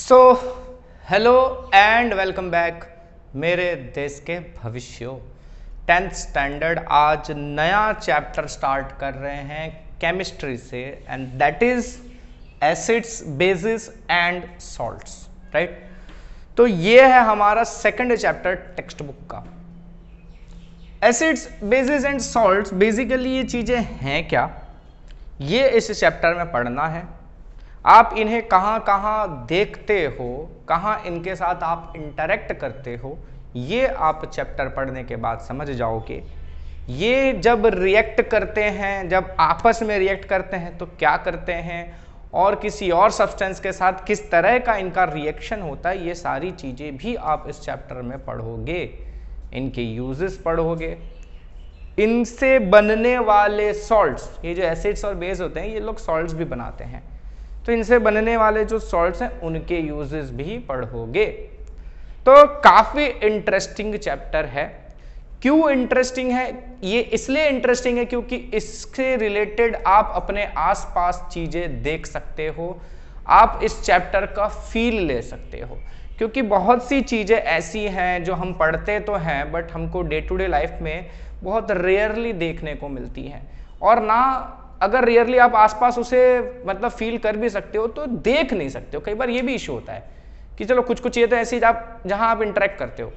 So hello and welcome back मेरे देश के भविष्यों। 10th स्टैंडर्ड आज नया चैप्टर स्टार्ट कर रहे हैं केमिस्ट्री से, and that is acids, basis and salts, right. तो ये है हमारा सेकंड चैप्टर टेक्स्ट बुक का। Acids, basis and salts, basically ये चीजें हैं क्या, ये इस चैप्टर में पढ़ना है। आप इन्हें कहाँ कहाँ देखते हो, कहाँ इनके साथ आप इंटरेक्ट करते हो, ये आप चैप्टर पढ़ने के बाद समझ जाओगे। ये जब रिएक्ट करते हैं, जब आपस में रिएक्ट करते हैं तो क्या करते हैं, और किसी और सब्सटेंस के साथ किस तरह का इनका रिएक्शन होता है, ये सारी चीज़ें भी आप इस चैप्टर में पढ़ोगे। इनके यूजेस पढ़ोगे, इनसे बनने वाले सॉल्ट्स, ये जो एसिड्स और बेस होते हैं ये लोग सॉल्ट्स भी बनाते हैं, तो इनसे बनने वाले जो सॉल्ट्स हैं उनके यूजेस भी पढ़ोगे। तो काफी इंटरेस्टिंग चैप्टर है। क्यों इंटरेस्टिंग है? ये इसलिए इंटरेस्टिंग है क्योंकि इससे रिलेटेड आप अपने आसपास चीजें देख सकते हो, आप इस चैप्टर का फील ले सकते हो। क्योंकि बहुत सी चीजें ऐसी हैं जो हम पढ़ते तो हैं बट हमको डे टू डे लाइफ में बहुत रेयरली देखने को मिलती हैं, और ना अगर रियरली आप आसपास उसे मतलब फील कर भी सकते हो तो देख नहीं सकते हो। कई बार ये भी इशू होता है कि चलो कुछ कुछ चीज़ें तो ऐसी आप जहां आप इंटरेक्ट करते हो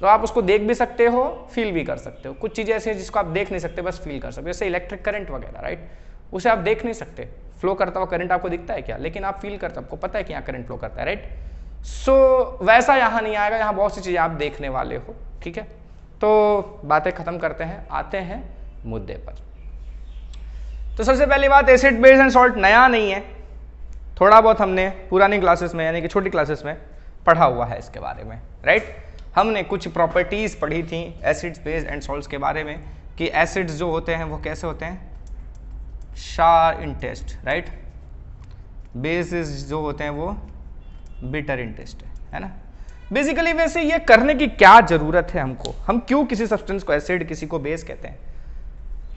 तो आप उसको देख भी सकते हो, फील भी कर सकते हो। कुछ चीज़ें ऐसी हैं जिसको आप देख नहीं सकते, बस फील कर सकते हो, जैसे इलेक्ट्रिक करंट वगैरह, राइट। उसे आप देख नहीं सकते, फ्लो करता हुआ करंट आपको दिखता है क्या, लेकिन आप फील करते हो, आपको पता है कि यहाँ करंट फ्लो करता है, राइट। सो वैसा यहाँ नहीं आएगा, यहाँ बहुत सी चीज़ें आप देखने वाले हो, ठीक है। तो बातें खत्म करते हैं, आते हैं मुद्दे पर। तो सबसे पहली बात, एसिड, बेस एंड सॉल्ट नया नहीं है, थोड़ा बहुत हमने पुरानी क्लासेस में यानी कि छोटी क्लासेस में पढ़ा हुआ है इसके बारे में, राइट। हमने कुछ प्रॉपर्टीज पढ़ी थी एसिड्स, बेस एंड सॉल्ट्स के बारे में, कि एसिड्स जो होते हैं वो कैसे होते हैं, शार इन टेस्ट, राइट। बेसिस जो होते हैं वो बिटर इन टेस्ट है ना। बेसिकली वैसे ये करने की क्या जरूरत है हमको, हम क्यों किसी सब्सटेंस को एसिड, किसी को बेस कहते हैं।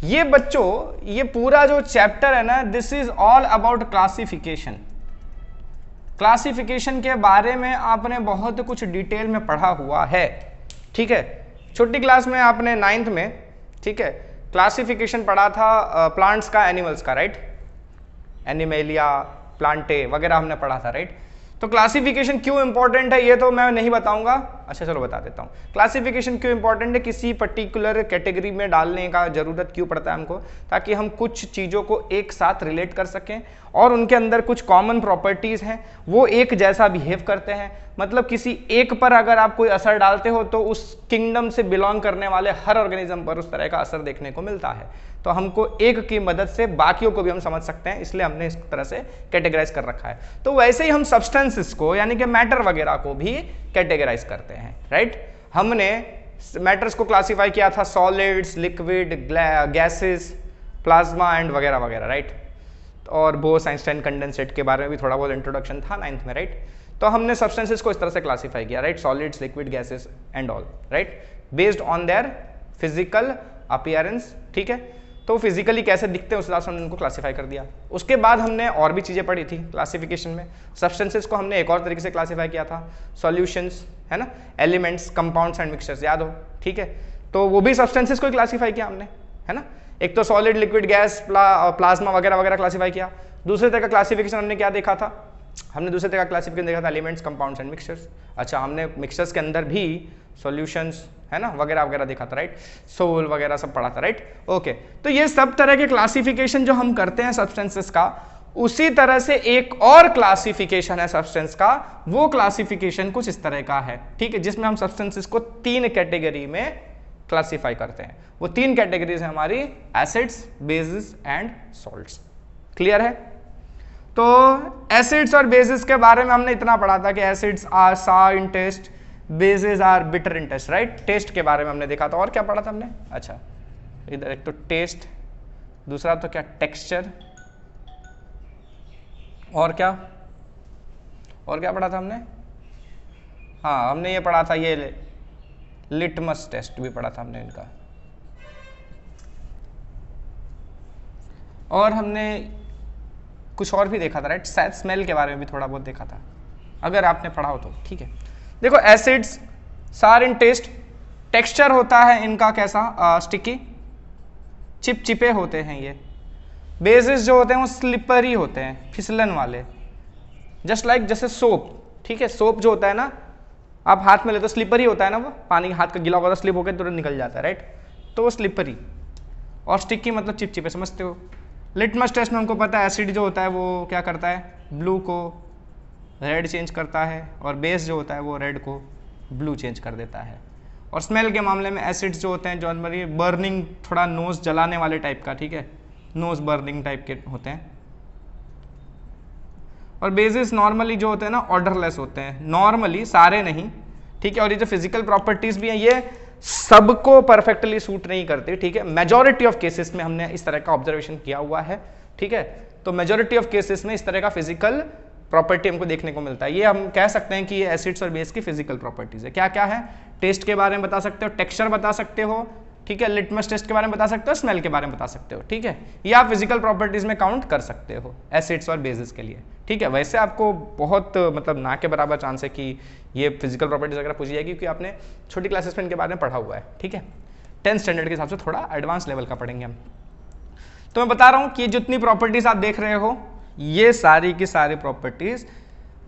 ये बच्चों, ये पूरा जो चैप्टर है ना, this is all about classification. Classification के बारे में आपने बहुत कुछ डिटेल में पढ़ा हुआ है, ठीक है। छोटी क्लास में आपने 9th में, ठीक है, क्लासिफिकेशन पढ़ा था प्लांट्स का, एनिमल्स का, राइट। एनिमेलिया, प्लांटे वगैरह हमने पढ़ा था, राइट। तो क्लासिफिकेशन क्यों इंपॉर्टेंट है ये तो मैं नहीं बताऊंगा, अच्छा चलो बता देता हूँ। क्लासिफिकेशन क्यों इंपॉर्टेंट है, किसी पर्टिकुलर कैटेगरी में डालने का जरूरत क्यों पड़ता है हमको, ताकि हम कुछ चीज़ों को एक साथ रिलेट कर सकें और उनके अंदर कुछ कॉमन प्रॉपर्टीज़ हैं, वो एक जैसा बिहेव करते हैं। मतलब किसी एक पर अगर आप कोई असर डालते हो तो उस किंगडम से बिलोंग करने वाले हर ऑर्गेनिज्म पर उस तरह का असर देखने को मिलता है। तो हमको एक की मदद से बाकियों को भी हम समझ सकते हैं, इसलिए हमने इस तरह से कैटेगराइज कर रखा है। तो वैसे ही हम सब्सटेंसेस को यानी कि मैटर वगैरह को भी कैटेगराइज करते हैं, राइट। हमने मैटर्स को क्लासिफाई किया था solids, liquid, gases, plasma and वगैरह वगैरह, राइट। और बोस-आइंस्टाइन कंडेंसेट के बारे में भी थोड़ा बहुत इंट्रोडक्शन था 9th में, राइट। तो हमने सब्सटेंसेस को इस तरह से क्लासिफाई किया, right, solids, liquid, gases and all, right, based on their physical appearance, ठीक है। तो फिजिकली कैसे दिखते हैं उस हिसाब से हमने उनको क्लासिफाई कर दिया। उसके बाद हमने और भी चीज़ें पढ़ी थी क्लासिफिकेशन में। सब्सटेंसेस को हमने एक और तरीके से क्लासिफाई किया था, सॉल्यूशंस, है ना, एलिमेंट्स, कंपाउंड्स एंड मिक्सचर्स, याद हो, ठीक है। तो वो भी सब्सटेंसेस को क्लासिफाई किया हमने, है ना। एक तो सॉलिड, लिक्विड, गैस, प्लाज्मा वगैरह वगैरह क्लासिफाई किया। दूसरे तरह का क्लासिफिकेशन हमने क्या देखा था, हमने दूसरे तरह का क्लासिफिकेशन देखा था एलिमेंट्स, कंपाउंड्स एंड मिक्सचर्स। अच्छा, हमने मिक्सचर्स के अंदर भी सॉल्यूशंस, है ना, वगैरह वगैरह देखा था, राइट, सोल वगैरह सब पढ़ा था, राइट। ओके, तो ये सब तरह के क्लासिफिकेशन जो हम करते हैं सब्सटेंसेस का, उसी तरह से एक और क्लासिफिकेशन है सब्सटेंस का। वो क्लासिफिकेशन कुछ इस तरह का है, ठीक है, जिसमें हम सब्सटेंसेस को 3 कैटेगरी में क्लासिफाई करते हैं। वो 3 कैटेगरीज है हमारी, acids, basis and salts. Clear है? तो एसिड्स और बेसिस के बारे में हमने इतना पढ़ा था कि acids are sour in taste, bases are bitter in taste, right. Taste के बारे में हमने देखा था। और क्या पढ़ा था हमने, अच्छा इधर एक तो टेस्ट, दूसरा तो क्या, टेक्सचर, और क्या पढ़ा था हमने, हाँ हमने ये पढ़ा था, ये लिटमस टेस्ट भी पढ़ा था हमने इनका। और हमने कुछ और भी देखा था, राइट, शायद स्मेल के बारे में भी थोड़ा बहुत देखा था, अगर आपने पढ़ा हो तो, ठीक है। देखो एसिड्स सार इन टेस्ट, टेक्सचर होता है इनका कैसा, स्टिकी, चिपचिपे होते हैं ये। बेसिस जो होते हैं वो स्लिपरी होते हैं, फिसलन वाले, जस्ट लाइक जैसे सोप, ठीक है। सोप जो होता है ना, आप हाथ में ले तो स्लिपरी होता है ना, वो पानी हाथ का गिला होगा तो स्लिप होकर तुरंत निकल जाता है, राइट। तो वो स्लिपरी, और स्टिकी मतलब चिपचिपे, समझते हो। लिटमस टेस्ट में हमको पता है एसिड जो होता है वो क्या करता है, ब्लू को रेड चेंज करता है, और बेस जो होता है वो रेड को ब्लू चेंज कर देता है। और स्मेल के मामले में एसिड्स जो होते हैं, जो बर्निंग, थोड़ा नोज जलाने वाले टाइप का, ठीक है, नोज बर्निंग टाइप के होते हैं। और बेसिस नॉर्मली जो होते हैं ना ऑर्डरलेस होते हैं, नॉर्मली, सारे नहीं, ठीक है। और ये जो फिजिकल प्रॉपर्टीज भी हैं ये सबको परफेक्टली सूट नहीं करते, ठीक है। मेजॉरिटी ऑफ केसेस में हमने इस तरह का ऑब्जर्वेशन किया हुआ है, ठीक है। तो मेजॉरिटी ऑफ केसेस में इस तरह का फिजिकल प्रॉपर्टी हमको देखने को मिलता है। ये हम कह सकते हैं कि ये एसिड्स और बेस की फिजिकल प्रॉपर्टीज है। क्या क्या है, टेस्ट के बारे में बता सकते हो, टेक्सचर बता सकते हो, ठीक है, लिटमस टेस्ट के बारे में बता सकते हो, स्मेल के बारे में बता सकते हो, ठीक है। ये आप फिजिकल प्रॉपर्टीज में काउंट कर सकते हो एसिड्स और बेसिस के लिए, ठीक है। वैसे आपको बहुत मतलब ना के बराबर चांस है कि ये फिजिकल प्रॉपर्टीज वगैरह पूछी जाएगी, क्योंकि आपने छोटी क्लासेस में इनके बारे में पढ़ा हुआ है, ठीक है। 10th स्टैंडर्ड के हिसाब से थोड़ा एडवांस लेवल का पढ़ेंगे हम। तो मैं बता रहा हूँ कि जितनी प्रॉपर्टीज आप देख रहे हो ये सारी की सारी प्रॉपर्टीज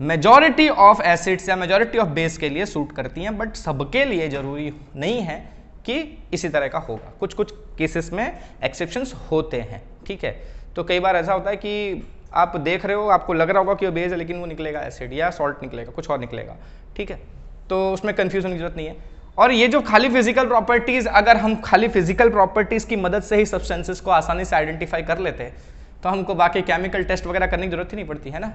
मेजॉरिटी ऑफ एसिड्स या मेजॉरिटी ऑफ बेस के लिए सूट करती हैं, बट सबके लिए जरूरी नहीं है कि इसी तरह का होगा। कुछ कुछ केसेस में एक्सेप्शंस होते हैं, ठीक है। तो कई बार ऐसा होता है कि आप देख रहे हो, आपको लग रहा होगा कि वो बेस है, लेकिन वो निकलेगा एसिड या सॉल्ट निकलेगा, कुछ और निकलेगा, ठीक है। तो उसमें कंफ्यूजन की जरूरत नहीं है। और ये जो खाली फिजिकल प्रॉपर्टीज, अगर हम खाली फिजिकल प्रॉपर्टीज की मदद से ही सब्सटेंसेस को आसानी से आइडेंटिफाई कर लेते हैं तो हमको बाकी केमिकल टेस्ट वगैरह करने की जरूरत ही नहीं पड़ती है ना।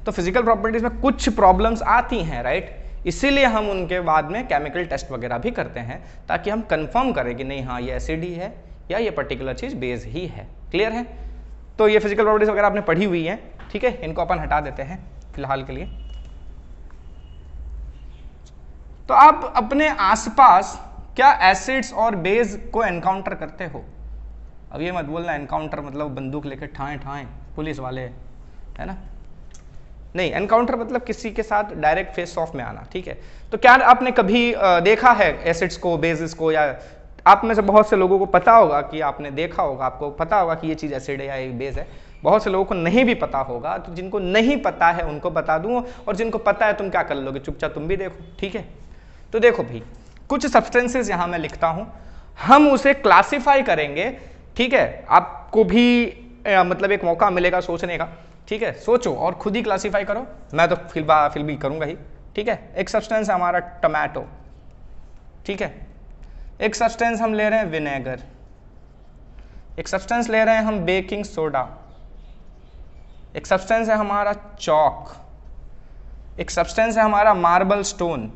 तो फिजिकल प्रॉपर्टीज में कुछ प्रॉब्लम्स आती हैं, राइट, इसीलिए हम उनके बाद में केमिकल टेस्ट वगैरह भी करते हैं, ताकि हम कंफर्म करें कि नहीं हाँ ये एसिड ही है या ये पर्टिकुलर चीज बेस ही है। क्लियर है। तो ये फिजिकल प्रॉपर्टीज वगैरह आपने पढ़ी हुई है, ठीक है, इनको अपन हटा देते हैं फिलहाल के लिए। तो आप अपने आसपास क्या एसिड्स और बेस को एनकाउंटर करते हो? अब ये मत बोलना एनकाउंटर मतलब बंदूक लेके ठाएं ठाएं पुलिस वाले, है ना, नहीं। एनकाउंटर मतलब किसी के साथ डायरेक्ट फेस ऑफ में आना, ठीक है। तो क्या आपने कभी देखा है एसिड्स को, बेसिस को, या आप में से बहुत से लोगों को पता होगा कि आपने देखा होगा, आपको पता होगा कि ये चीज़ एसिड है या ये बेस है। बहुत से लोगों को नहीं भी पता होगा, तो जिनको नहीं पता है उनको बता दूँ, और जिनको पता है तुम क्या कर लोगे, चुपचाप तुम भी देखो, ठीक है। तो देखो भाई, कुछ सब्सटेंसेस यहाँ मैं लिखता हूँ, हम उसे क्लासिफाई करेंगे, ठीक है। आपको भी मतलब एक मौका मिलेगा सोचने का, ठीक है। सोचो और खुद ही क्लासिफाई करो, मैं तो फिर भी करूंगा ही, ठीक है। एक सब्सटेंस है हमारा टमाटो, ठीक है। एक सब्सटेंस हम ले रहे हैं विनेगर, एक सब्सटेंस ले रहे हैं हम बेकिंग सोडा, एक सब्सटेंस है हमारा चॉक, एक सब्सटेंस है हमारा मार्बल स्टोन,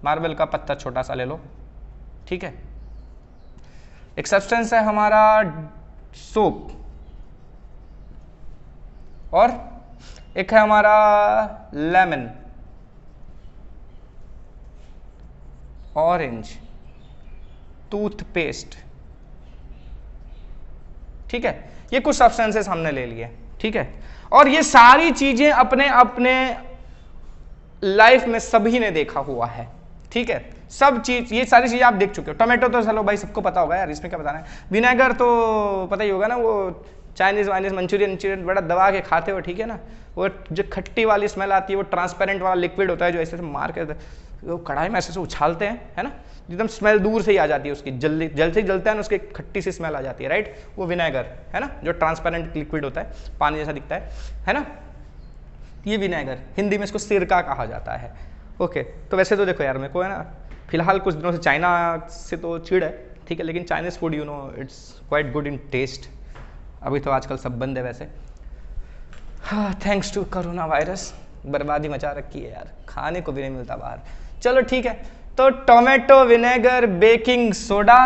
मार्बल का पत्थर छोटा सा ले लो, ठीक है। एक सब्सटेंस है हमारा सोप, और एक है हमारा लेमन, ऑरेंज, टूथपेस्ट, ठीक है। ये कुछ सब्सटेंसेस हमने ले लिए, ठीक है। और ये सारी चीजें अपने अपने लाइफ में सभी ने देखा हुआ है, ठीक है। सब चीज, ये सारी चीजें आप देख चुके हो। टोमेटो तो चलो भाई सबको पता होगा यार, इसमें क्या बताना है। विनेगर तो पता ही होगा ना, वो चाइनीज वाइनीज मंचूरियन बड़ा दबा के खाते हो, ठीक है ना। वो जो खट्टी वाली स्मेल आती है, वो ट्रांसपेरेंट वाला लिक्विड होता है जो ऐसे मार के वो कढ़ाई में ऐसे उछालते हैं, है ना, एकदम स्मेल दूर से ही आ जाती है उसकी, जल्दी जल से जलता है ना, उसकी खट्टी सी स्मेल आ जाती है, राइट। वो विनेगर है ना, जो ट्रांसपेरेंट लिक्विड होता है, पानी जैसा दिखता है ना, ये विनेगर, हिंदी में इसको सिरका कहा जाता है। ओके, तो वैसे तो देखो यार, मेरे को है ना फिलहाल कुछ दिनों से चाइना से तो चिड़ है, ठीक है, लेकिन Chinese food you know it's quite good in taste. अभी तो आजकल सब बंद है वैसे, हाँ, थैंक्स टू कोरोना वायरस, बर्बादी मचा रखी है यार, खाने को भी नहीं मिलता बाहर। चलो ठीक है, तो टोमेटो, विनेगर, बेकिंग सोडा,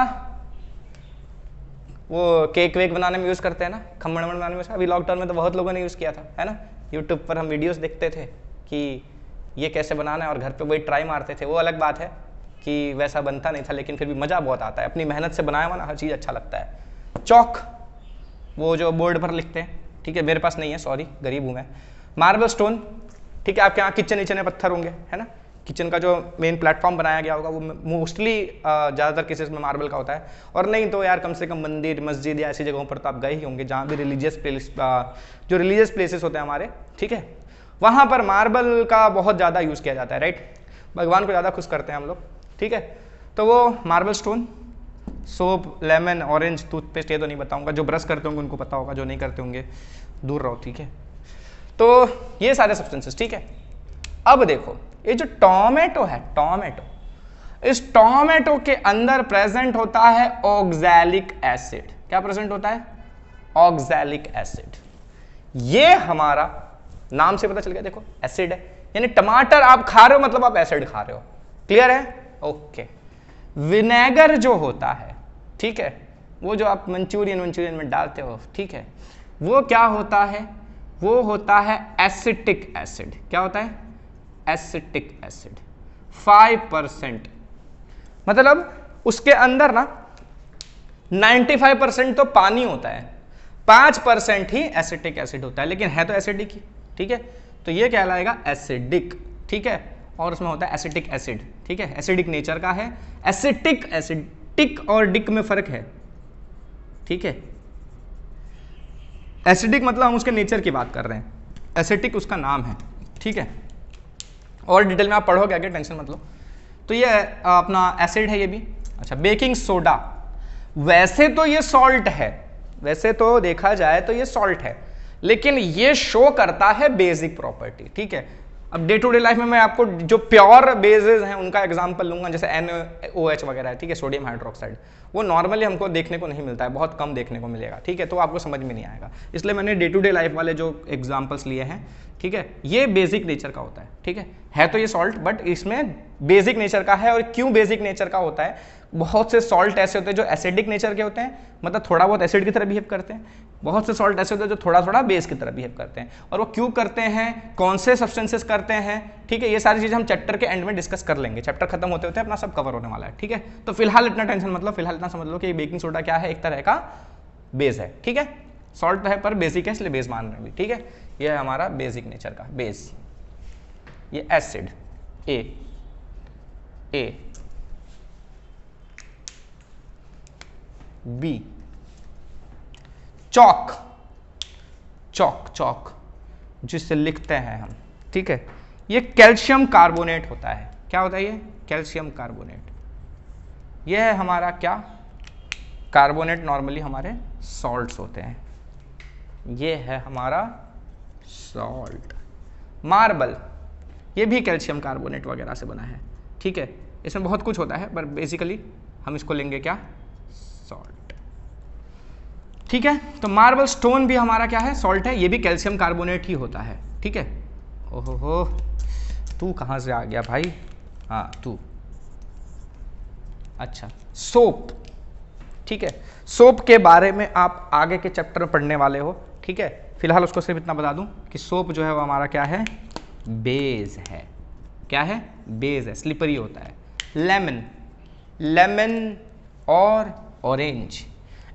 वो केक वेक बनाने में यूज़ करते हैं ना, खमण वमण बनाने में, अभी लॉकडाउन में तो बहुत लोगों ने यूज़ किया था, है ना। यूट्यूब पर हम वीडियोस देखते थे कि ये कैसे बनाना है, और घर पे वही ट्राई मारते थे। वो अलग बात है कि वैसा बनता नहीं था, लेकिन फिर भी मज़ा बहुत आता है, अपनी मेहनत से बनाया हुआ ना हर चीज़ अच्छा लगता है। चौक, वो जो बोर्ड पर लिखते हैं, ठीक है, मेरे पास नहीं है, सॉरी, गरीब हूँ मैं। मार्बल स्टोन, ठीक है, आपके यहाँ किचन नीचे पत्थर होंगे, है ना, किचन का जो मेन प्लेटफॉर्म बनाया गया होगा वो मोस्टली ज़्यादातर केसेस में मार्बल का होता है, और नहीं तो यार कम से कम मंदिर मस्जिद या ऐसी जगहों पर तो आप गए ही होंगे जहाँ भी रिलीजियस प्लेस जो रिलीजियस प्लेसेस होते हैं हमारे, ठीक है, वहाँ पर मार्बल का बहुत ज़्यादा यूज़ किया जाता है, राइट, भगवान को ज़्यादा खुश करते हैं हम लोग, ठीक है। तो वो marble stone, soap, lemon, orange, toothpaste, ये तो नहीं बताऊँगा, जो ब्रश करते होंगे उनको पता होगा, जो नहीं करते होंगे दूर रहो, ठीक है। तो ये सारे सब्सटेंसेस, ठीक है। अब देखो ये जो टोमेटो है, टोमेटो, इस टोमेटो के अंदर प्रेजेंट होता है ऑक्सैलिक एसिड। क्या प्रेजेंट होता है? Oxalic acid. ये हमारा नाम से पता चल गया, देखो एसिड है, यानी टमाटर आप खा रहे हो मतलब आप एसिड खा रहे हो, क्लियर है? ओके। विनेगर जो होता है, ठीक है, वो जो आप मंचूरियन में डालते हो, ठीक है, वो क्या होता है? वो होता है एसिटिक एसिड। क्या होता है? Acetic acid. 5%, मतलब उसके अंदर ना 95% तो पानी होता है, 5% ही एसिटिक एसिड होता है, लेकिन है तो एसिडिक ही, ठीक है। तो ये कहलाएगा एसिडिक, ठीक है, और उसमें होता है एसिटिक एसिड, ठीक है, एसिडिक नेचर का है। एसिटिक एसिड, टिक और डिक में फर्क है, ठीक है। एसिडिक मतलब हम उसके नेचर की बात कर रहे हैं, एसिटिक उसका नाम है, ठीक है, और डिटेल में आप पढ़ोगे आगे, टेंशन मत लो। तो ये अपना एसिड है ये भी। अच्छा, बेकिंग सोडा, वैसे तो ये सॉल्ट है, वैसे तो देखा जाए तो ये सॉल्ट है, लेकिन ये शो करता है बेसिक प्रॉपर्टी, ठीक है। अब डे टू डे लाइफ में मैं आपको जो प्योर बेसेस हैं उनका एग्जांपल लूंगा, जैसे NaOH वगैरह है, ठीक है, सोडियम हाइड्रोक्साइड, वो नॉर्मली हमको देखने को नहीं मिलता है, बहुत कम देखने को मिलेगा, ठीक है, तो आपको समझ में नहीं आएगा, इसलिए मैंने डे टू डे लाइफ वाले जो एग्जांपल्स लिए हैं, ठीक है, ये बेसिक नेचर का होता है, ठीक है तो ये सॉल्ट, बट इसमें बेसिक नेचर का है। और क्यों बेसिक नेचर का होता है? बहुत से सॉल्ट ऐसे होते हैं जो एसिडिक नेचर के होते हैं, मतलब थोड़ा बहुत एसिड की तरह बिहेव करते हैं, बहुत से सॉल्ट ऐसे होते हैं जो थोड़ा थोड़ा बेस की तरह बिहेव करते हैं। और वो क्यों करते हैं, कौन से सब्सटेंसेस करते हैं, ठीक है, ये सारी चीजें हम चैप्टर के एंड में डिस्कस कर लेंगे, चैप्टर खत्म होते होते अपना सब कवर होने वाला है, ठीक है। तो फिलहाल इतना टेंशन मतलब, फिलहाल इतना समझ लो कि बेकिंग सोडा क्या है, एक तरह का बेस है, ठीक है, सॉल्ट है पर बेसिक है इसलिए बेस मान रहे हैं, ठीक है। ये है हमारा बेसिक नेचर का बेस। ये एसिड ए बी, चौक, चौक चौक जिससे लिखते हैं हम, ठीक है, ये कैल्शियम कार्बोनेट होता है। क्या होता है ये? Calcium carbonate. ये है हमारा क्या? कार्बोनेट नॉर्मली हमारे सॉल्ट्स होते हैं, ये है हमारा सॉल्ट। मार्बल, ये भी कैल्शियम कार्बोनेट वगैरह से बना है, ठीक है, इसमें बहुत कुछ होता है पर बेसिकली हम इसको लेंगे क्या? सॉल्ट, ठीक है। तो मार्बल स्टोन भी हमारा क्या है? सॉल्ट है, ये भी कैल्शियम कार्बोनेट ही होता है, ठीक है। ओहो हो, तू कहाँ से आ गया भाई? हाँ तू, अच्छा, सोप, ठीक है, सोप के बारे में आप आगे के चैप्टर में पढ़ने वाले हो, ठीक है। फिलहाल उसको सिर्फ इतना बता दूं कि सोप जो है वो हमारा क्या है? बेस है। क्या है? बेस है, स्लिपरी होता है। लेमन, लेमन और ऑरेंज,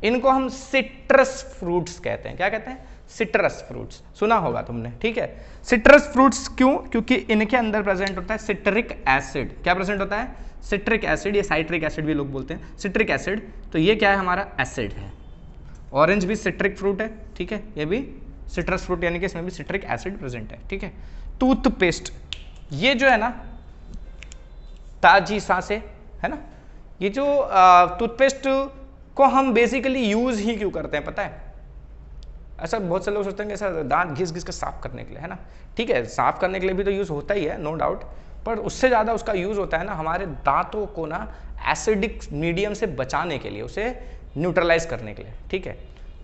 इनको हम सिट्रस फ्रूट्स कहते हैं। क्या कहते हैं? सिट्रस फ्रूट्स, सुना होगा तुमने, ठीक है। सिट्रस फ्रूट्स क्यों? क्योंकि इनके अंदर प्रेजेंट होता है सिट्रिक एसिड। क्या प्रेजेंट होता है? सिट्रिक एसिड, ये साइट्रिक एसिड भी लोग बोलते हैं, सिट्रिक एसिड। तो ये क्या है? हमारा एसिड है। ऑरेंज भी सिट्रिक फ्रूट है, ठीक है, ये भी सिट्रस फ्रूट, यानी कि इसमें भी सिट्रिक एसिड प्रेजेंट है, ठीक है। टूथपेस्ट, ये जो है ना ताजी सांसें, है ना, ये जो टूथपेस्ट को हम बेसिकली यूज ही क्यों करते हैं पता है? ऐसा बहुत से लोग सोचते हैं कि ऐसा दांत घिस घिस के साफ करने के लिए, है ना, ठीक है, साफ करने के लिए भी तो यूज होता ही है, नो डाउट, पर उससे ज़्यादा उसका यूज होता है ना हमारे दांतों को ना एसिडिक मीडियम से बचाने के लिए, उसे न्यूट्रलाइज करने के लिए, ठीक है।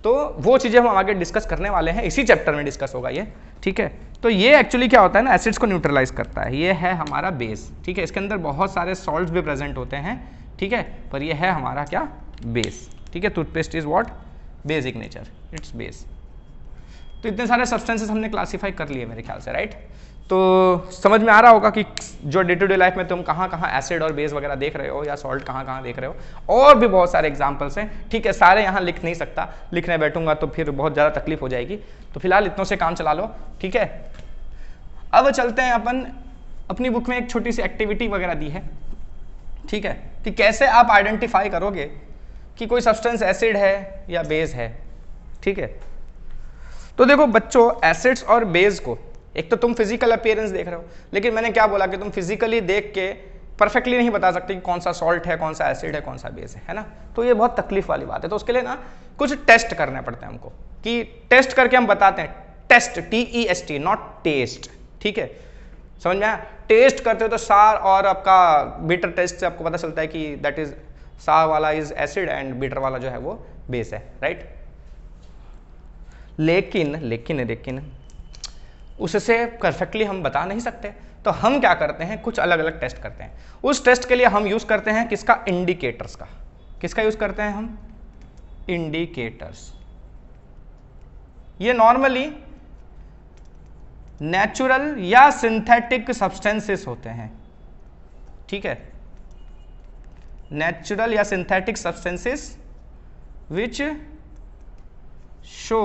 तो वो चीज़ें हम आगे डिस्कस करने वाले हैं, इसी चैप्टर में डिस्कस होगा ये, ठीक है। तो ये एक्चुअली क्या होता है ना, एसिड्स को न्यूट्रलाइज करता है। ये है हमारा बेस, ठीक है, इसके अंदर बहुत सारे सॉल्ट्स भी प्रेजेंट होते हैं, ठीक है, पर ये है हमारा क्या? बेस, ठीक है। Toothpaste is what? Basic nature, it's base. तो इतने सारे सब्सटेंसेस हमने क्लासीफाई कर लिए मेरे ख्याल से, राइट। तो समझ में आ रहा होगा कि जो डे टू डे लाइफ में तुम कहाँ कहाँ एसिड और बेस वगैरह देख रहे हो या सॉल्ट कहाँ कहाँ देख रहे हो। और भी बहुत सारे एग्जांपल्स हैं, ठीक है, सारे यहाँ लिख नहीं सकता, लिखने बैठूंगा तो फिर बहुत ज़्यादा तकलीफ हो जाएगी, तो फिलहाल इतनों से काम चला लो, ठीक है। अब चलते हैं अपन, अपनी बुक में एक छोटी सी एक्टिविटी वगैरह दी है, ठीक है, कि कैसे आप आइडेंटिफाई करोगे कि कोई सब्सटेंस एसिड है या बेस है, ठीक है। तो देखो बच्चों, एसिड्स और बेस को, एक तो तुम फिजिकल अपीयरेंस देख रहे हो, लेकिन मैंने क्या बोला कि तुम फिजिकली देख के परफेक्टली नहीं बता सकते कि कौन सा सॉल्ट है, कौन सा एसिड है, कौन सा बेस है ना। तो ये बहुत तकलीफ वाली बात है। तो उसके लिए ना कुछ टेस्ट करने पड़ते हैं हमको, कि टेस्ट करके हम बताते हैं। टेस्ट, TEST, नॉट टेस्ट, ठीक है, समझ में आया। टेस्ट करते हो तो सार और आपका बीटर टेस्ट से आपको पता चलता है कि दैट इज सार वाला इज एसिड एंड बीटर वाला जो है वो बेस है, राइट। लेकिन उससे परफेक्टली हम बता नहीं सकते, तो हम क्या करते हैं, कुछ अलग अलग टेस्ट करते हैं। उस टेस्ट के लिए हम यूज करते हैं किसका, इंडिकेटर्स का। किसका यूज करते हैं हम, इंडिकेटर्स। ये नॉर्मली नेचुरल या सिंथेटिक सब्सटेंसेस होते हैं, ठीक है, नेचुरल या synthetic substances which show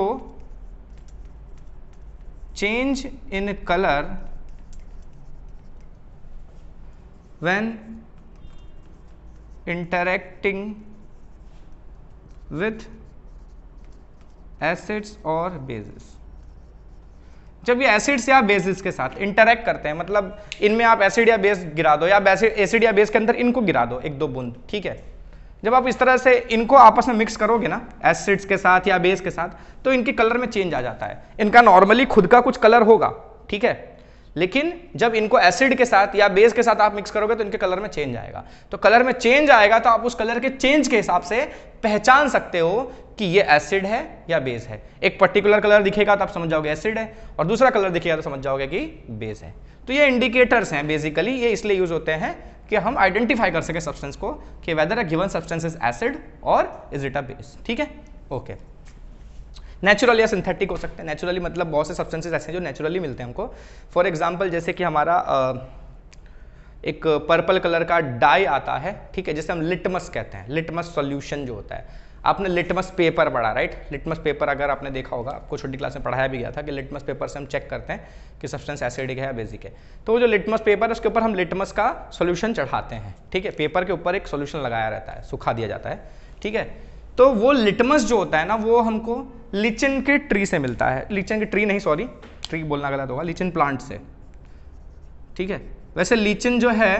change in colour when interacting with acids और bases। जब ये एसिड्स या बेसिस के साथ इंटरैक्ट करते हैं, मतलब इनमें आप एसिड या बेस गिरा दो, या एसिड या बेस के अंदर इनको गिरा दो एक दो बूंद, ठीक है। जब आप इस तरह से इनको आपस में मिक्स करोगे ना, एसिड्स के साथ या बेस के साथ, तो इनके कलर में चेंज आ जाता है। इनका नॉर्मली खुद का कुछ कलर होगा, ठीक है, लेकिन जब इनको एसिड के साथ या बेस के साथ आप मिक्स करोगे तो इनके कलर में चेंज आएगा। तो कलर में चेंज आएगा तो आप उस कलर के चेंज के हिसाब से पहचान सकते हो कि ये एसिड है या बेस है। एक पर्टिकुलर कलर दिखेगा तो आप समझ जाओगे एसिड है, और दूसरा कलर दिखेगा तो समझ जाओगे कि बेस है। तो ये इंडिकेटर्स हैं बेसिकली, ये इसलिए यूज होते हैं कि हम आइडेंटिफाई कर सके सब्सटेंस को कि weather a given substance is acid और इज इट अ बेस, ठीक है, ओके। नेचुरल या सिंथेटिक हो सकते हैं। नेचुरली मतलब बहुत से सब्सटेंसेस ऐसे हैं जो नेचुरली मिलते हैं हमको। फॉर एग्जांपल जैसे कि हमारा एक पर्पल कलर का डाई आता है, ठीक है, जिसे हम लिटमस कहते हैं। लिटमस सॉल्यूशन जो होता है, आपने लिटमस पेपर पढ़ा, राइट। लिटमस पेपर अगर आपने देखा होगा, आपको छोटी क्लास में पढ़ाया भी गया था कि लिटमस पेपर से हम चेक करते हैं कि सब्सटेंस एसिडिक है या बेसिक है। तो वो जो लिटमस पेपर है उसके ऊपर हम लिटमस का सोल्यूशन चढ़ाते हैं, ठीक है। पेपर के ऊपर एक सोल्यूशन लगाया रहता है, सुखा दिया जाता है, ठीक है। तो वो लिटमस जो होता है ना, वो हमको लिचन के ट्री से मिलता है। लिचन के ट्री नहीं, सॉरी, ट्री बोलना गलत होगा, लिचन प्लांट से, ठीक है। वैसे लिचन जो है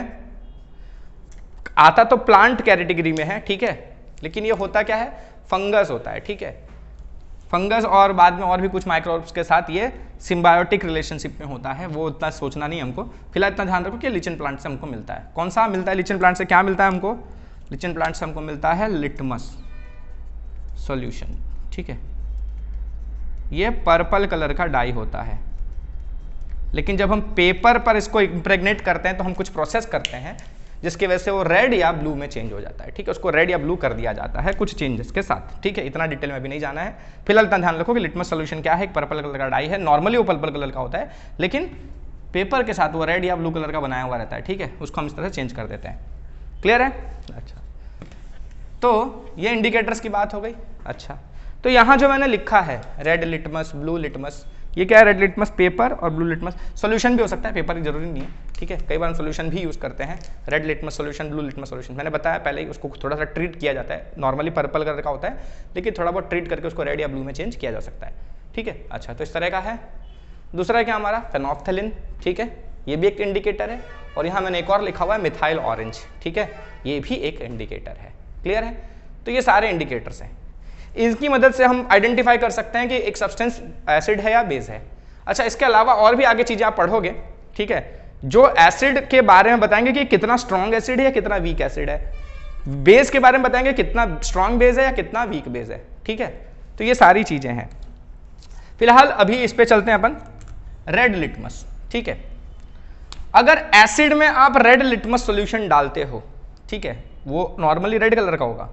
आता तो प्लांट कैटेगरी में है, ठीक है, लेकिन ये होता क्या है, फंगस होता है, ठीक है। फंगस और बाद में और भी कुछ माइक्रोब्स के साथ ये सिम्बायोटिक रिलेशनशिप में होता है, वो उतना सोचना नहीं हमको। फिलहाल इतना ध्यान रखो कि लिचन प्लांट से हमको मिलता है। कौन सा मिलता है लिचन प्लांट से, क्या मिलता है हमको, लिचन प्लांट से हमको मिलता है लिटमस सॉल्यूशन, ठीक है। ये पर्पल कलर का डाई होता है, लेकिन जब हम पेपर पर इसको इम्प्रेग्नेट करते हैं तो हम कुछ प्रोसेस करते हैं जिसकी वजह से वो रेड या ब्लू में चेंज हो जाता है, ठीक है। उसको रेड या ब्लू कर दिया जाता है कुछ चेंजेस के साथ, ठीक है। इतना डिटेल में भी नहीं जाना है। फिलहाल इतना ध्यान रखो कि लिटमस सॉल्यूशन क्या है, एक पर्पल कलर का डाई है। नॉर्मली वो पर्पल कलर का होता है, लेकिन पेपर के साथ वो रेड या ब्लू कलर का बनाया हुआ रहता है, ठीक है। उसको हम इस तरह से चेंज कर देते हैं। क्लियर है, अच्छा। तो ये इंडिकेटर्स की बात हो गई। अच्छा, तो यहाँ जो मैंने लिखा है रेड लिटमस, ब्लू लिटमस, ये क्या है, रेड लिटमस पेपर और ब्लू लिटमस सॉल्यूशन भी हो सकता है, पेपर की जरूरी नहीं है, ठीक है। कई बार हम सॉल्यूशन भी यूज करते हैं, red litmus solution, blue litmus solution. मैंने बताया पहले ही, उसको थोड़ा सा ट्रीट किया जाता है। नॉर्मली पर्पल कलर का होता है, लेकिन थोड़ा बहुत ट्रीट करके उसको रेड या ब्लू में चेंज किया जा सकता है, ठीक है। अच्छा, तो इस तरह का है। दूसरा क्या हमारा फेनोफ्थेलिन, ठीक है, ये भी एक इंडिकेटर है। और यहाँ मैंने एक और लिखा हुआ है मिथाइल ऑरेंज, ठीक है, ये भी एक इंडिकेटर है। क्लियर है, तो ये सारे इंडिकेटर्स हैं। इनकी मदद से हम आइडेंटिफाई कर सकते हैं कि एक सब्सटेंस एसिड है या बेस है। अच्छा, इसके अलावा और भी आगे चीजें आप पढ़ोगे, ठीक है, जो एसिड के बारे में बताएंगे कि कितना स्ट्रॉन्ग एसिड है या कितना वीक एसिड है। बेस के बारे में बताएंगे कितना स्ट्रॉन्ग बेस है या कितना वीक बेस है, ठीक है। तो ये सारी चीजें हैं। फिलहाल अभी इस पे चलते हैं अपन, रेड लिटमस, ठीक है। अगर एसिड में आप रेड लिटमस सॉल्यूशन डालते हो, ठीक है, वो नॉर्मली रेड कलर का होगा,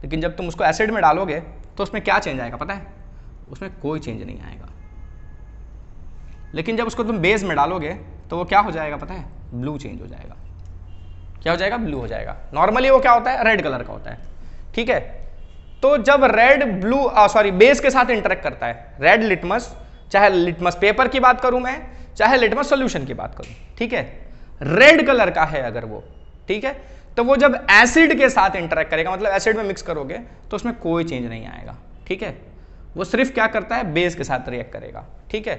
लेकिन जब तुम उसको एसिड में डालोगे तो उसमें क्या चेंज आएगा पता है, उसमें कोई चेंज नहीं आएगा। लेकिन जब उसको तुम बेस में डालोगे तो वो क्या हो जाएगा पता है, ब्लू चेंज हो जाएगा। क्या हो जाएगा, ब्लू हो जाएगा। नॉर्मली वो क्या होता है, रेड कलर का होता है, ठीक है। तो जब रेड ब्लू बेस के साथ इंटरेक्ट करता है, रेड लिटमस, चाहे लिटमस पेपर की बात करूं मैं, चाहे लिटमस सॉल्यूशन की बात करूं, ठीक है, रेड कलर का है अगर वो, ठीक है, तो वो जब एसिड के साथ इंटरेक्ट करेगा, मतलब एसिड में मिक्स करोगे तो उसमें कोई चेंज नहीं आएगा, ठीक है, वो सिर्फ क्या करता है, बेस के साथ रिएक्ट करेगा, ठीक है।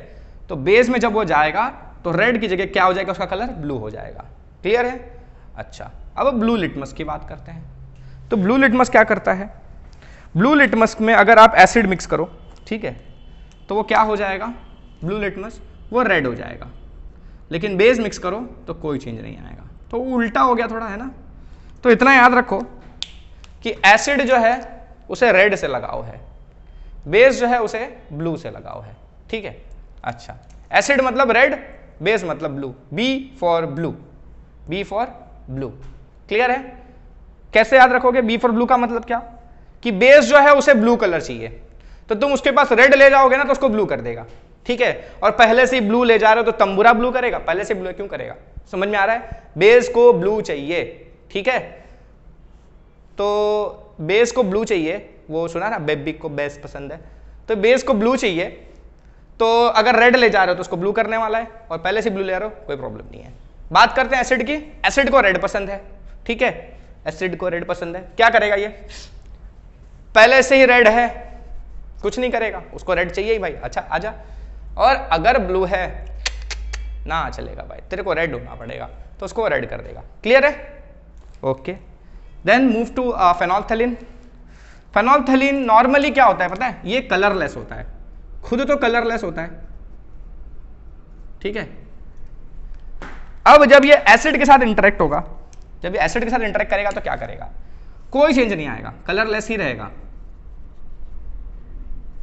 तो बेस में जब वो जाएगा तो रेड की जगह क्या हो जाएगा, उसका कलर ब्लू हो जाएगा। क्लियर है? अच्छा, अब ब्लू लिटमस की बात करते हैं। तो ब्लू लिटमस क्या करता है, ब्लू लिटमस में अगर आप एसिड मिक्स करो, ठीक है, तो वो क्या हो जाएगा, ब्लू लिटमस वो रेड हो जाएगा, लेकिन बेस मिक्स करो तो कोई चेंज नहीं आएगा। तो उल्टा हो गया थोड़ा, है ना। तो इतना याद रखो कि एसिड जो है उसे रेड से लगाव है, बेस जो है उसे ब्लू से लगाव है, ठीक है। अच्छा, एसिड मतलब रेड, बेस मतलब blue, B for blue, B for blue. Clear है? कैसे याद रखोगे बी फॉर ब्लू का मतलब क्या, कि बेस जो है उसे ब्लू कलर चाहिए, तो तुम उसके पास रेड ले जाओगे ना तो उसको ब्लू कर देगा, ठीक है। और पहले से ही ब्लू ले जा रहे हो तो तंबूरा ब्लू करेगा, पहले से ब्लू क्यों करेगा, समझ में आ रहा है। बेस को ब्लू चाहिए, ठीक है, तो बेस को ब्लू चाहिए, वो सुना ना बेबी को बेस पसंद है, तो बेस को ब्लू चाहिए, तो अगर रेड ले जा रहे हो तो उसको ब्लू करने वाला है, और पहले से ब्लू ले रहे हो कोई प्रॉब्लम नहीं है। बात करते हैं एसिड की, एसिड को रेड पसंद है, ठीक है, एसिड को रेड पसंद है, क्या करेगा ये, पहले से ही रेड है, कुछ नहीं करेगा, उसको रेड चाहिए ही भाई, अच्छा आजा। और अगर ब्लू है ना चलेगा भाई, तेरे को रेड ढूंढना पड़ेगा, तो उसको रेड कर देगा। क्लियर है? Okay, then move to phenolphthalein. Phenolphthalein normally क्या होता है पता है, ये कलरलेस होता है, खुद तो कलरलेस होता है, ठीक है। अब जब ये एसिड के साथ इंटरेक्ट होगा, जब ये एसिड के साथ इंटरेक्ट करेगा तो क्या करेगा, कोई चेंज नहीं आएगा, कलरलेस ही रहेगा,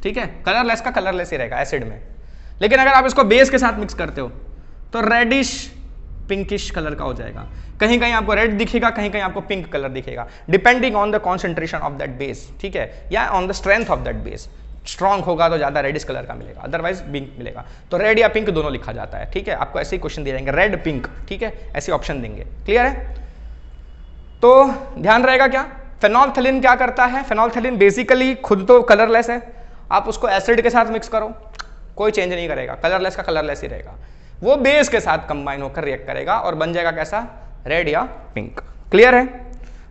ठीक है, कलरलेस का कलरलेस ही रहेगा एसिड में। लेकिन अगर आप इसको बेस के साथ मिक्स करते हो तो रेडिश पिंकिश कलर का हो जाएगा, कहीं कहीं आपको रेड दिखेगा, कहीं कहीं आपको पिंक कलर दिखेगा, depending on the concentration of that base, ठीक है, या on the strength of that base. Strong होगा तो ज्यादा रेडिश कलर का मिलेगा, अदरवाइज पिंक मिलेगा। तो रेड या पिंक दोनों लिखा जाता है, ठीक है, आपको ऐसे ही क्वेश्चन दिए जाएंगे, रेड पिंक, ठीक है, ऐसे ऑप्शन देंगे। क्लियर है? तो ध्यान रहेगा क्या, फेनोल्फथलीन क्या करता है, फेनोल्फथलीन बेसिकली खुद तो कलरलेस है, आप उसको एसिड के साथ मिक्स करो कोई चेंज नहीं करेगा, कलरलेस का कलरलेस ही रहेगा, वो बेस के साथ कंबाइन होकर रिएक्ट करेगा और बन जाएगा कैसा, रेड या पिंक। क्लियर है?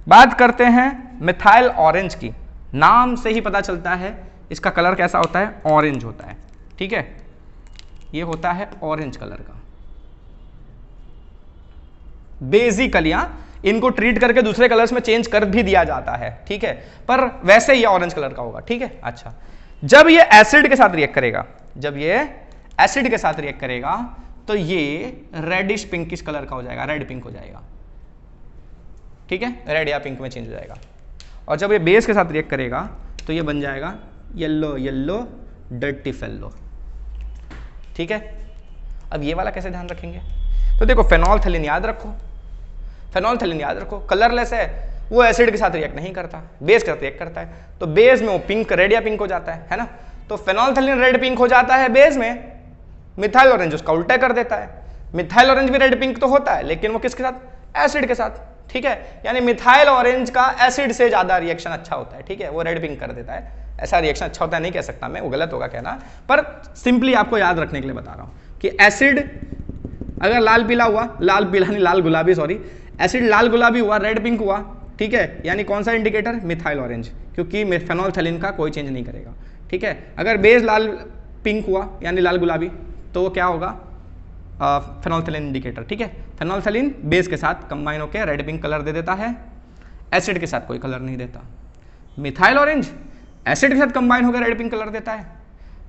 बात करते हैं मिथाइल ऑरेंज की, नाम से ही पता चलता है इसका कलर कैसा होता है, ऑरेंज होता है, ठीक है, ये होता है ऑरेंज कलर का। बेसिकली इनको ट्रीट करके दूसरे कलर्स में चेंज कर भी दिया जाता है, ठीक है, पर वैसे ये ऑरेंज कलर का होगा, ठीक है। अच्छा, जब ये एसिड के साथ रिएक्ट करेगा, जब ये एसिड के साथ रिएक्ट करेगा तो ये रेडिश पिंकिश कलर का हो जाएगा, रेड पिंक हो जाएगा, ठीक है, रेड या पिंक में चेंज हो जाएगा। और जब ये बेस के साथ रिएक्ट करेगा तो ये बन जाएगा येलो येलो डर्टी फेलो, ठीक है। अब ये वाला कैसे ध्यान रखेंगे, तो देखो फेनोल्फथलीन याद रखो, फेनोल्फथलीन याद रखो, कलरलेस है, वो एसिड के साथ रिएक्ट नहीं करता, बेस के साथ रिएक्ट करता है, तो बेस में वो पिंक रेड या पिंक हो जाता है ना। तो फेनोल्फथलीन रेड पिंक हो जाता है बेस में, मिथाइल ऑरेंज उसका उल्टा कर देता है। मिथाइल ऑरेंज भी रेड पिंक तो होता है, लेकिन वो किसके साथ, एसिड के साथ, ठीक है। यानी मिथाइल ऑरेंज का एसिड से ज्यादा रिएक्शन अच्छा होता है, ठीक है, वो रेड पिंक कर देता है। ऐसा रिएक्शन अच्छा होता है नहीं कह सकता मैं, वो गलत होगा कहना, पर सिंपली आपको याद रखने के लिए बता रहा हूं कि एसिड अगर लाल पीला हुआ, लाल पीला नहीं लाल गुलाबी, सॉरी, एसिड लाल गुलाबी हुआ, रेड पिंक हुआ, ठीक है, यानी कौन सा इंडिकेटर, मिथाइल ऑरेंज, क्योंकि फेनोल्फथलीन का कोई चेंज नहीं करेगा, ठीक है। अगर बेस लाल पिंक हुआ यानी लाल गुलाबी, तो वो क्या होगा, फेनोल्फथलीन इंडिकेटर, ठीक है। फेनोल्फथलीन बेस के साथ कंबाइन होकर रेड पिंक कलर दे देता है, एसिड के साथ कोई कलर नहीं देता। मिथाइल ऑरेंज एसिड के साथ कंबाइन होकर रेड पिंक कलर देता है,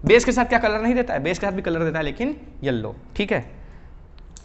बेस के साथ क्या कलर नहीं देता है, बेस के साथ भी कलर देता है लेकिन येलो, ठीक है,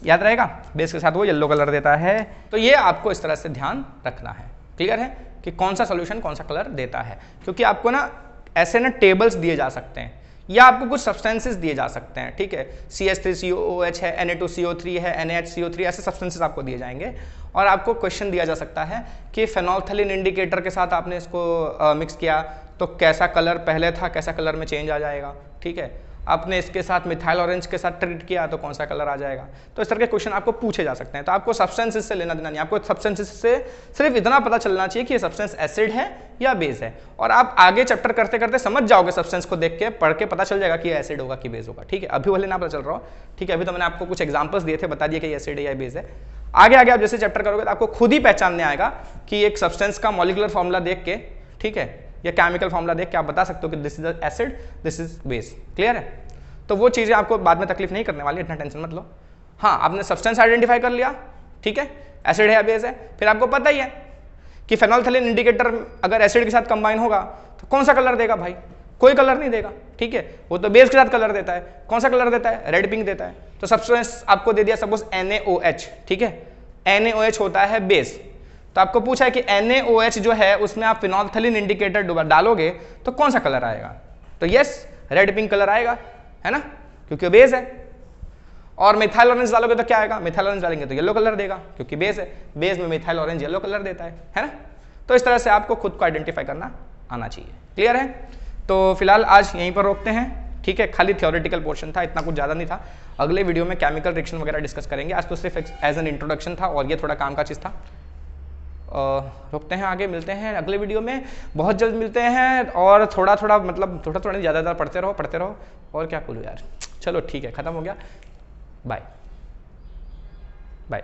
याद रहेगा, बेस के साथ वो येलो कलर देता है। तो ये आपको इस तरह से ध्यान रखना है। क्लियर है कि कौन सा सोल्यूशन कौन सा कलर देता है, क्योंकि आपको ना ऐसे ना टेबल्स दिए जा सकते हैं या आपको कुछ सब्सटेंसेस दिए जा सकते हैं, ठीक है, CH3COOH है, Na2CO3 है, NaHCO3, ऐसे सब्सटेंसेस आपको दिए जाएंगे और आपको क्वेश्चन दिया जा सकता है कि फेनोल्फथलीन इंडिकेटर के साथ आपने इसको मिक्स किया तो कैसा कलर पहले था, कैसा कलर में चेंज आ जाएगा, ठीक है। आपने इसके साथ मिथाइल ऑरेंज के साथ ट्रीट किया तो कौन सा कलर आ जाएगा। तो इस तरह के क्वेश्चन आपको पूछे जा सकते हैं। तो आपको सब्सटेंसेस से लेना देना नहीं, आपको सब्सटेंसेस से सिर्फ इतना पता चलना चाहिए कि ये सब्सटेंस एसिड है या बेस है, और आप आगे चैप्टर करते करते समझ जाओगे, सब्सटेंस को देख के पढ़ के पता चल जाएगा कि ये एसिड होगा कि बेस होगा। ठीक है, अभी भले ना पता चल रहा हो, ठीक है, अभी तो मैंने आपको कुछ एग्जाम्पल्स दिए थे, बता दिए कि ये एसिड है या बेस है। आगे आगे आप जैसे चैप्टर करोगे तो आपको खुद ही पहचानने आएगा कि एक सब्सटेंस का मॉलिक्यूलर फॉर्मूला देख के, ठीक है, या केमिकल फॉर्मूला देख के आप बता सकते हो कि this is acid, this is base. Clear है? तो वो चीजें आपको बाद में तकलीफ नहीं करने वाली, इतना टेंशन मत लो। हाँ, आपने सब्सटेंस आइडेंटिफाई कर लिया, ठीक है, एसिड है या बेस है, फिर आपको पता ही है कि फेनोल्फथालीन इंडिकेटर अगर एसिड के साथ कंबाइन होगा तो कौन सा कलर देगा भाई? कोई कलर नहीं देगा, ठीक है, वो तो बेस के साथ कलर देता है। कौन सा कलर देता है? रेड पिंक देता है। तो सब्सटेंस आपको दे दिया सपोज NaOH, ठीक है, NaOH होता है बेस। तो आपको पूछा है कि NaOH जो है उसमें आप फिनोल्फथालीन इंडिकेटर डालोगे तो कौन सा कलर आएगा? तो यस, रेड पिंक कलर आएगा, है ना, क्योंकि बेस है। और मिथाइल ऑरेंज डालोगे तो क्या आएगा? मिथाइल ऑरेंज डालेंगे तो येलो कलर देगा, क्योंकि बेस है, बेस में मिथाइल ऑरेंज येलो कलर देता है ना। तो इस तरह से आपको खुद को आइडेंटिफाई करना आना चाहिए। क्लियर है? तो फिलहाल आज यहीं पर रोकते हैं, ठीक है, खाली थियोरेटिकल पोर्शन था, इतना कुछ ज़्यादा नहीं था। अगले वीडियो में केमिकल रिएक्शन वगैरह डिस्कस करेंगे। आज तो सिर्फ एज एन इंट्रोडक्शन था और ये थोड़ा काम का चीज़ था। रुकते हैं, आगे मिलते हैं अगले वीडियो में, बहुत जल्द मिलते हैं। और थोड़ा थोड़ा मतलब थोड़ा थोड़ा ज़्यादा पढ़ते रहो। और क्या बोलूँ यार, चलो ठीक है, ख़त्म हो गया, बाय बाय।